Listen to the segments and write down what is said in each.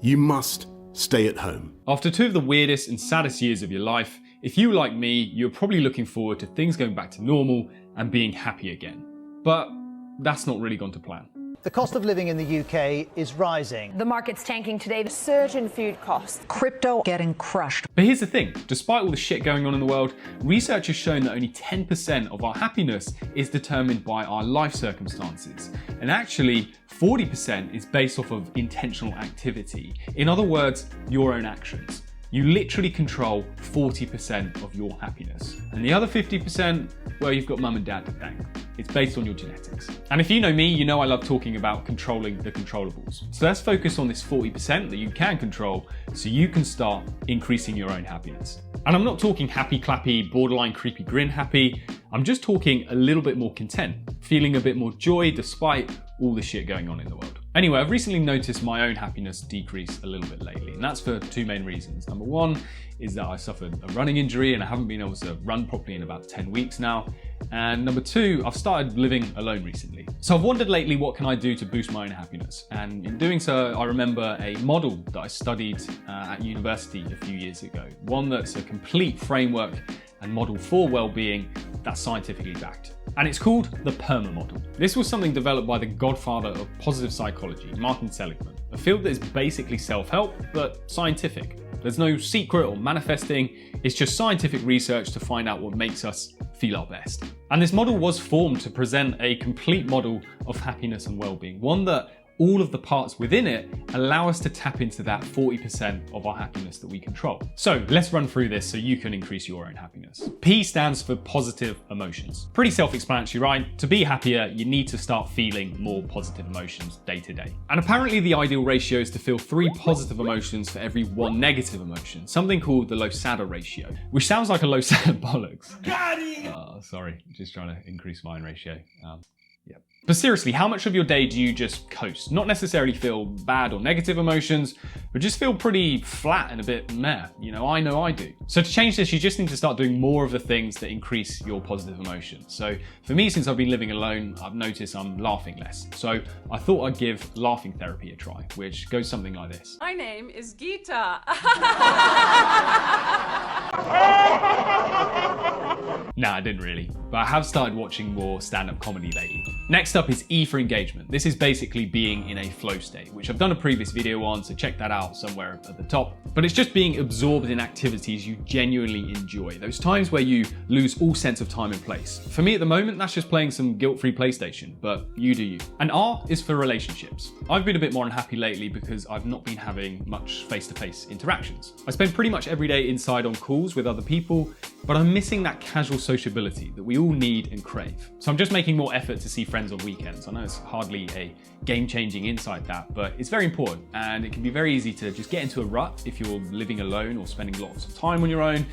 you must stay at home. After two of the weirdest and saddest years of your life, if you, like me, you're probably looking forward to things going back to normal and being happy again. But that's not really gone to plan. The cost of living in the UK is rising. The market's tanking today. The surge in food costs. Crypto getting crushed. But here's the thing, despite all the shit going on in the world, research has shown that only 10% of our happiness is determined by our life circumstances. And actually, 40% is based off of intentional activity. In other words, your own actions. You literally control 40% of your happiness. And the other 50%, well, you've got mum and dad to thank. It's based on your genetics. And if you know me, you know I love talking about controlling the controllables. So let's focus on this 40% that you can control so you can start increasing your own happiness. And I'm not talking happy clappy, borderline creepy grin happy. I'm just talking a little bit more content, feeling a bit more joy despite all the shit going on in the world. Anyway, I've recently noticed my own happiness decrease a little bit lately, and that's for two main reasons. Number one is that I suffered a running injury and I haven't been able to run properly in about 10 weeks now. And number two, I've started living alone recently. So I've wondered lately, what can I do to boost my own happiness? And in doing so, I remember a model that I studied at university a few years ago. One that's a complete framework and model for well-being that's scientifically backed. And it's called the Perma Model. This was something developed by the godfather of positive psychology, Seligman, a field that is basically self-help, but scientific. There's no secret or manifesting, it's just scientific research to find out what makes us feel our best. And this model was formed to present a complete model of happiness and well-being, one that all of the parts within it allow us to tap into that 40% of our happiness that we control. So let's run through this so you can increase your own happiness. P stands for positive emotions. Pretty self-explanatory, right? To be happier, you need to start feeling more positive emotions day to day. And apparently the ideal ratio is to feel 3 positive emotions for every 1 negative emotion, something called the Losada ratio, which sounds like a Losada bollocks. Sorry, just trying to increase my own ratio. Yeah. But seriously, how much of your day do you just coast? Not necessarily feel bad or negative emotions, but just feel pretty flat and a bit meh. You know I do. So to change this, you just need to start doing more of the things that increase your positive emotions. So for me, since I've been living alone, I've noticed I'm laughing less. So I thought I'd give laughing therapy a try, which goes something like this. My name is Gita. Nah, I didn't really, but I have started watching more stand-up comedy lately. Next up is E for engagement. This is basically being in a flow state, which I've done a previous video on, so check that out somewhere at the top. But it's just being absorbed in activities you genuinely enjoy. Those times where you lose all sense of time and place. For me at the moment, that's just playing some guilt-free PlayStation, but you do you. And R is for relationships. I've been a bit more unhappy lately because I've not been having much face-to-face interactions. I spend pretty much every day inside on calls with other people, but I'm missing that casual sociability that we all need and crave. So I'm just making more effort to see friends on weekends. I know it's hardly a game-changing insight that, but it's very important, and it can be very easy to just get into a rut if you're living alone or spending lots of time on your own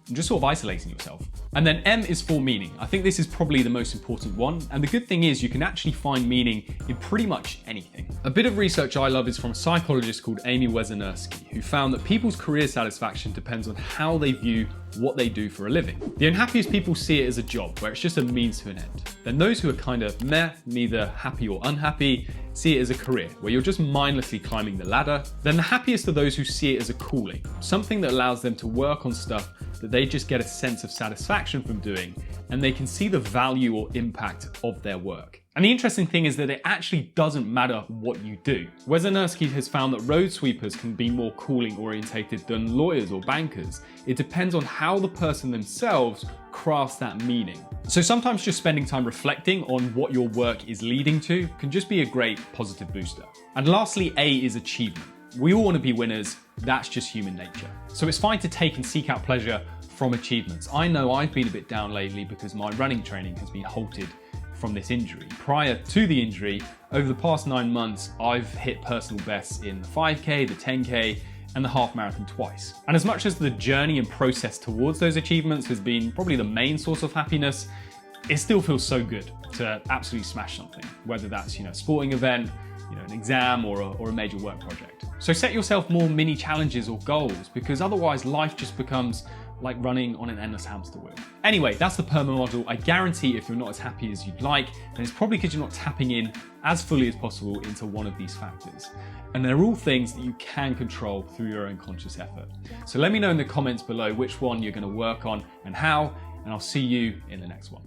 and just sort of isolating yourself. And then M is for meaning. I think this is probably the most important one, and the good thing is you can actually find meaning in pretty much anything. A bit of research I love is from a psychologist called Amy Wezenirsky, who found that people's career satisfaction depends on how they view what they do for a living. The unhappiest people see it as a job, where it's just a means to an end. Then those who are kind of meh, neither happy or unhappy, see it as a career, where you're just mindlessly climbing the ladder. Then the happiest are those who see it as a calling, something that allows them to work on stuff that they just get a sense of satisfaction from doing, and they can see the value or impact of their work. And the interesting thing is that it actually doesn't matter what you do. Wezenirsky has found that road sweepers can be more calling orientated than lawyers or bankers. It depends on how the person themselves crafts that meaning. So sometimes just spending time reflecting on what your work is leading to can just be a great positive booster. And lastly, A is achievement. We all want to be winners, that's just human nature. So it's fine to take and seek out pleasure from achievements. I know I've been a bit down lately because my running training has been halted from this injury. Prior to the injury, over the past 9 months, I've hit personal bests in the 5K, the 10K, and the half marathon twice. And as much as the journey and process towards those achievements has been probably the main source of happiness, it still feels so good to absolutely smash something, whether that's, a sporting event, an exam or a major work project. So set yourself more mini challenges or goals, because otherwise life just becomes like running on an endless hamster wheel. Anyway, that's the Perma model. I guarantee if you're not as happy as you'd like, then it's probably because you're not tapping in as fully as possible into one of these factors. And they're all things that you can control through your own conscious effort. So let me know in the comments below which one you're going to work on and how, and I'll see you in the next one.